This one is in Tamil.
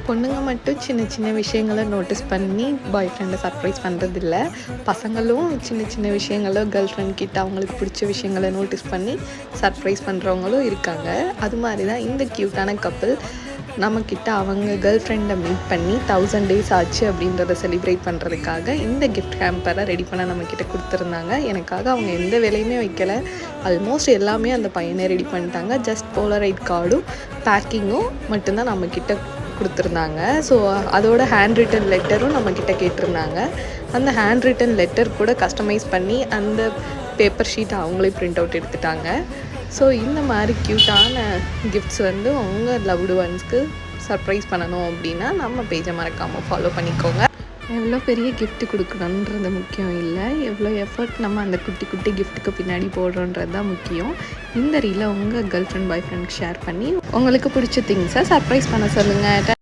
பொண்ணுங்க மட்டும் சின்ன சின்ன விஷயங்களை நோட்டீஸ் பண்ணி பாய் ஃப்ரெண்டை சர்ப்ரைஸ் பண்ணுறதில்ல, பசங்களும் சின்ன சின்ன விஷயங்களை கேர்ள் ஃப்ரெண்ட் கிட்ட அவங்களுக்கு பிடிச்ச விஷயங்களை நோட்டீஸ் பண்ணி சர்ப்ரைஸ் பண்ணுறவங்களும் இருக்காங்க. அது மாதிரி தான் இந்த க்யூட்டான கப்பிள் நம்மக்கிட்ட அவங்க கேர்ள் ஃப்ரெண்டை மீட் பண்ணி 1000 days ஆச்சு அப்படின்றத செலிப்ரேட் பண்ணுறதுக்காக இந்த கிஃப்ட் ஹேம்பரை ரெடி பண்ண நம்மக்கிட்ட கொடுத்துருந்தாங்க. எனக்காக அவங்க எந்த வேலையுமே வைக்கலை, ஆல்மோஸ்ட் எல்லாமே அந்த பையனே ரெடி பண்ணிட்டாங்க. ஜஸ்ட் போலரைட் கார்டும் பேக்கிங்கும் மட்டும்தான் நம்மக்கிட்ட கொடுத்துருந்தாங்க. ஸோ அதோட ஹேண்ட் ரிட்டன் லெட்டரும் நம்மக்கிட்ட கேட்டிருந்தாங்க. அந்த ஹேண்ட் ரிட்டன் லெட்டர் கூட கஸ்டமைஸ் பண்ணி அந்த பேப்பர் ஷீட் அவங்களே பிரிண்ட் அவுட் எடுத்துட்டாங்க. ஸோ இந்த மாதிரி க்யூட்டான கிஃப்ட்ஸ் வந்து உங்கள் லவ்டு ஒன்ஸ்க்கு சர்ப்ரைஸ் பண்ணணும் அப்படின்னா நம்ம பேஜை மறக்காமல் ஃபாலோ பண்ணிக்கோங்க. எவ்வளோ பெரிய கிஃப்ட் கொடுக்கணுன்றது முக்கியம் இல்லை, எவ்வளோ எஃபர்ட் நம்ம அந்த குட்டி குட்டி கிஃப்ட்டுக்கு பின்னாடி போடுறோன்றது தான் முக்கியம். இந்த ரீலை உங்கள் கேர்ள் ஃப்ரெண்ட் பாய் ஃப்ரெண்ட்க்கு ஷேர் பண்ணி உங்களுக்கு பிடிச்ச திங்ஸை சர்ப்ரைஸ் பண்ண சொல்லுங்கள்.